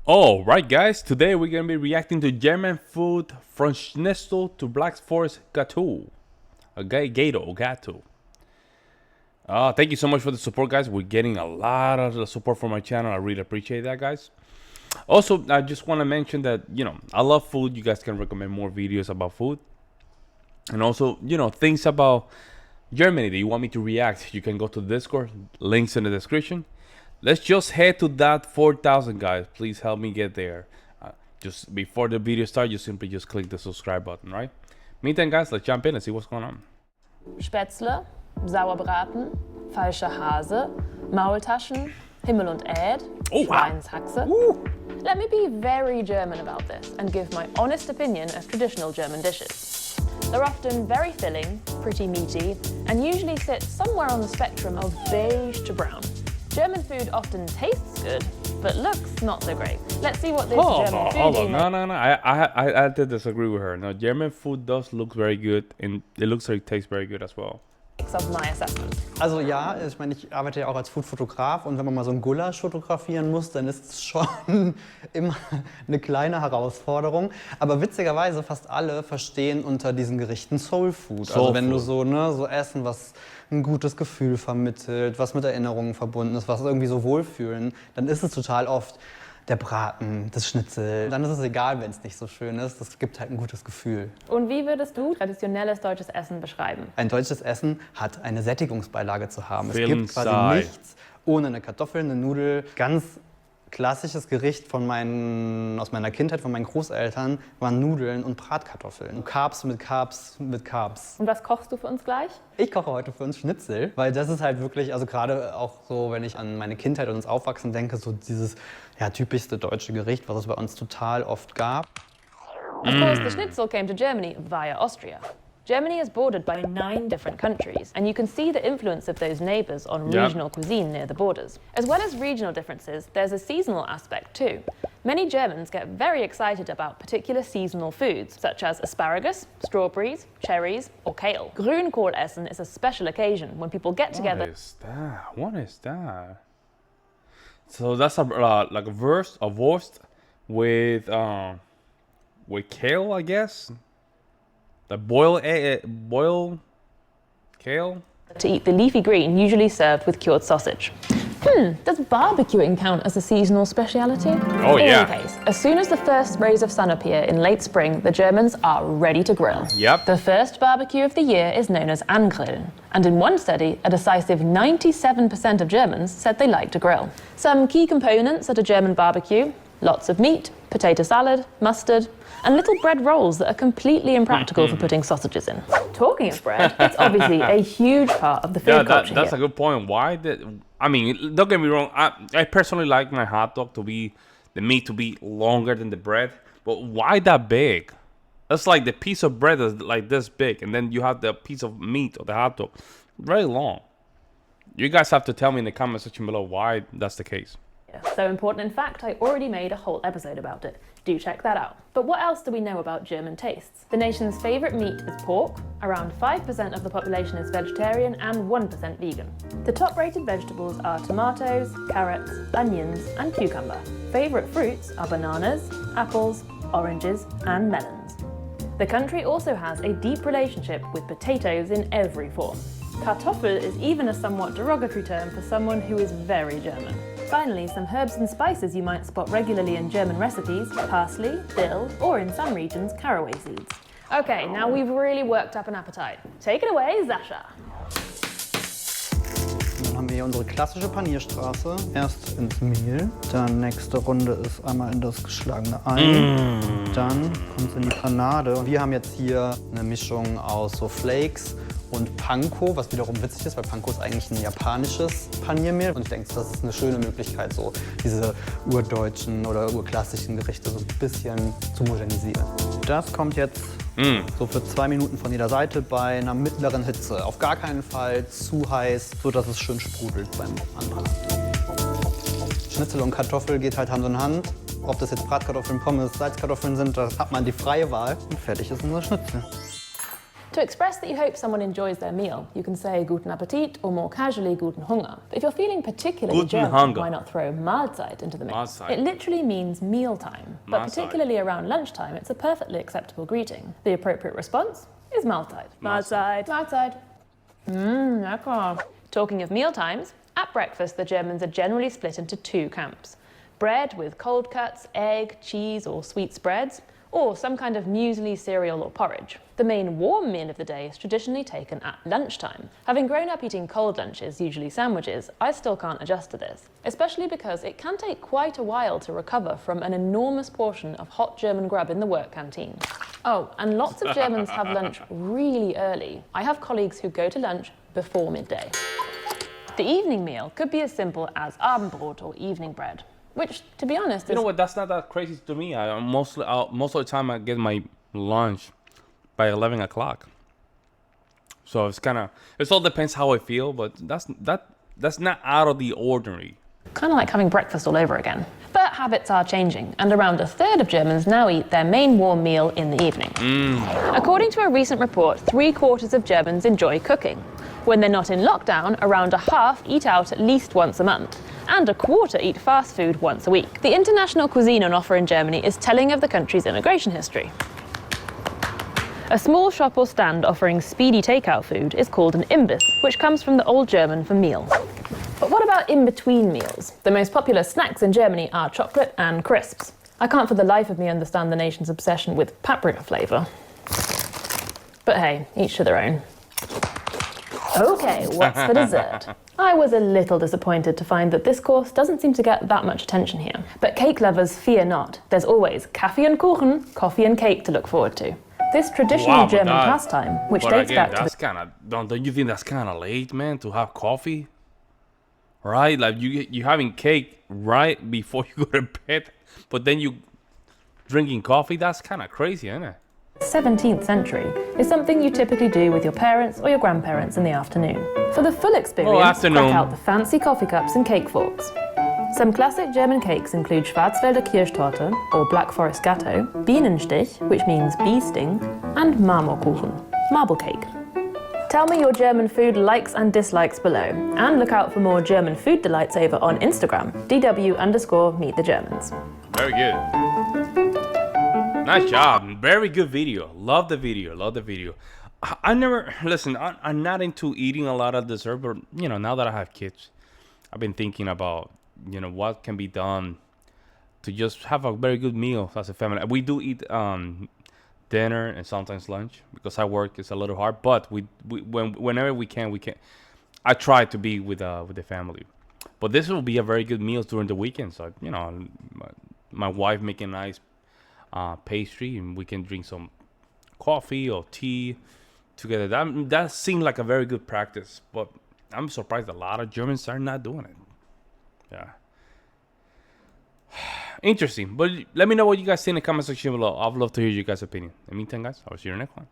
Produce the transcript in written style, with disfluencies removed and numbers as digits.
All right, guys. Today we're gonna be reacting to German food from Schnitzel to Black Forest Gateau. Gateau. Thank you so much for the support, guys. We're getting a lot of the support from my channel. I really appreciate that, guys. Also, I just want to mention that I love food. You guys can recommend more videos about food, and also things about Germany that you want me to react. You can go to Discord. Links in the description. Let's just head to that 4,000, guys. Please help me get there. Just before the video starts, you simply just click the subscribe button, right? Meantime, guys, let's jump in and see what's going on. Spätzle, Sauerbraten, falscher Hase, Maultaschen, Himmel und Erd, Schweinshaxe. Let me be very German about this and give my honest opinion of traditional German dishes. They're often very filling, pretty meaty, and usually sit somewhere on the spectrum of beige to brown. German food often tastes good, but looks not so great. Let's see what this German food No. I have to disagree with her. No, German food does look very good, and it looks like it tastes very good as well. Of my assessment. Also ja, ich meine, ich arbeite ja auch als Foodfotograf und wenn man mal so ein Gulasch fotografieren muss, dann ist es schon immer eine kleine Herausforderung. Aber witzigerweise fast alle verstehen unter diesen Gerichten Soul Food. Also wenn du so Essen, was ein gutes Gefühl vermittelt, was mit Erinnerungen verbunden ist, was irgendwie so wohlfühlen, dann ist es total oft der Braten, das Schnitzel. Dann ist es egal, wenn es nicht so schön ist. Das gibt halt ein gutes Gefühl. Und wie würdest du traditionelles deutsches Essen beschreiben? Ein deutsches Essen hat eine Sättigungsbeilage zu haben. Es gibt quasi nichts ohne eine Kartoffel, eine Nudel. Ganz klassisches Gericht aus meiner Kindheit, von meinen Großeltern, waren Nudeln und Bratkartoffeln. Carbs mit Carbs mit Carbs. Und was kochst du für uns gleich? Ich koche heute für uns Schnitzel, weil das ist halt wirklich, also gerade auch so, wenn ich an meine Kindheit und ans Aufwachsen denke, so dieses typischste deutsche Gericht, was es bei uns total oft gab. Of course, the Schnitzel came to Germany via Austria. Germany is bordered by 9 different countries, and you can see the influence of those neighbours on regional cuisine near the borders. As well as regional differences, there's a seasonal aspect too. Many Germans get very excited about particular seasonal foods, such as asparagus, strawberries, cherries, or kale. Grünkohlessen is a special occasion when people get together. What is that? So that's like a wurst with kale, I guess. The boiled kale? To eat the leafy green, usually served with cured sausage. Does barbecuing count as a seasonal speciality? Oh, In yeah. any case, as soon as the first rays of sun appear in late spring, the Germans are ready to grill. Yep. The first barbecue of the year is known as Angrillen, and in one study, a decisive 97% of Germans said they like to grill. Some key components at a German barbecue: lots of meat, potato salad, mustard, and little bread rolls that are completely impractical for putting sausages in. Talking of bread, it's obviously a huge part of the food culture that's here. a good point. I mean, don't get me wrong. I personally like my hot dog the meat to be longer than the bread. But why that big? That's like the piece of bread is like this big, and then you have the piece of meat or the hot dog very long. You guys have to tell me in the comment section below why that's the case. So important, in fact, I already made a whole episode about it. Do check that out. But what else do we know about German tastes? The nation's favourite meat is pork, around 5% of the population is vegetarian and 1% vegan. The top-rated vegetables are tomatoes, carrots, onions and cucumber. Favourite fruits are bananas, apples, oranges and melons. The country also has a deep relationship with potatoes in every form. Kartoffel is even a somewhat derogatory term for someone who is very German. Finally, some herbs and spices you might spot regularly in German recipes: parsley, dill, or in some regions, caraway seeds. Okay, now we've really worked up an appetite. Take it away, Sascha. Dann haben wir hier unsere klassische Panierstraße. Erst ins Mehl, dann nächste Runde ist einmal in das geschlagene Ei, dann kommt es in die Panade. Und wir haben jetzt hier eine Mischung aus so Flakes und Panko, was wiederum witzig ist, weil Panko ist eigentlich ein japanisches Paniermehl. Und ich denke, das ist eine schöne Möglichkeit, so diese urdeutschen oder urklassischen Gerichte so ein bisschen zu modernisieren. Das kommt jetzt so für 2 Minuten von jeder Seite bei einer mittleren Hitze. Auf gar keinen Fall zu heiß, so dass es schön sprudelt beim Anbraten. Schnitzel und Kartoffel geht halt Hand in Hand. Ob das jetzt Bratkartoffeln, Pommes, Salzkartoffeln sind, da hat man die freie Wahl. Und fertig ist unser Schnitzel. To express that you hope someone enjoys their meal, you can say Guten Appetit or more casually Guten Hunger. But if you're feeling particularly Guten German, Hunger. why not throw Mahlzeit into the mix? Mahlzeit. It literally means mealtime, but Mahlzeit. particularly around lunchtime, it's a perfectly acceptable greeting. The appropriate response is Mahlzeit. Mahlzeit. Mahlzeit. Lecker. Talking of mealtimes, at breakfast the Germans are generally split into two camps. Bread with cold cuts, egg, cheese or sweet spreads, or some kind of muesli, cereal or porridge. The main warm meal of the day is traditionally taken at lunchtime. Having grown up eating cold lunches, usually sandwiches, I still can't adjust to this, especially because it can take quite a while to recover from an enormous portion of hot German grub in the work canteen. Oh, and lots of Germans have lunch really early. I have colleagues who go to lunch before midday. The evening meal could be as simple as Abendbrot or evening bread, which, to be honest, You is know what? That's not that crazy to me. Most of the time I get my lunch by 11 o'clock. So it all depends how I feel, but that's not out of the ordinary. kind of like having breakfast all over again. But habits are changing, and around a third of Germans now eat their main warm meal in the evening. According to a recent report, 3/4 of Germans enjoy cooking. When they're not in lockdown, around a half eat out at least once a month, and a quarter eat fast food once a week. The international cuisine on offer in Germany is telling of the country's immigration history. A small shop or stand offering speedy takeout food is called an Imbiss, which comes from the Old German for meal. But what about in-between meals? The most popular snacks in Germany are chocolate and crisps. I can't for the life of me understand the nation's obsession with paprika flavour. But hey, each to their own. Okay, what's for dessert? I was a little disappointed to find that this course doesn't seem to get that much attention here. But cake lovers, fear not. There's always Kaffee und Kuchen, coffee and cake to look forward to. This traditional German pastime, which dates back to don't you think that's kind of late, man, to have coffee? Right? Like you having cake right before you go to bed, but then you drinking coffee? That's kind of crazy, isn't it? 17th century is something you typically do with your parents or your grandparents in the afternoon. For the full experience, crack out the fancy coffee cups and cake forks. Some classic German cakes include Schwarzwälder Kirschtorte or Black Forest Gateau, Bienenstich, which means bee sting, and Marmorkuchen, marble cake. Tell me your German food likes and dislikes below, and look out for more German food delights over on Instagram, DW_Meet the Germans. Very good. Nice job. Very good video. Love the video. Love the video. I never, listen, I'm not into eating a lot of dessert, but, you know, now that I have kids, I've been thinking about, you know, what can be done to just have a very good meal as a family. We do eat dinner and sometimes lunch because I work. It's a little hard, but whenever we can. I try to be with the family. But this will be a very good meal during the weekend. So, you know, my wife making a nice pastry, and we can drink some coffee or tea together. That seemed like a very good practice, but I'm surprised a lot of Germans are not doing it. Yeah. Interesting. But let me know what you guys think in the comment section below. I'd love to hear your guys' opinion. In the meantime, guys, I'll see you in the next one.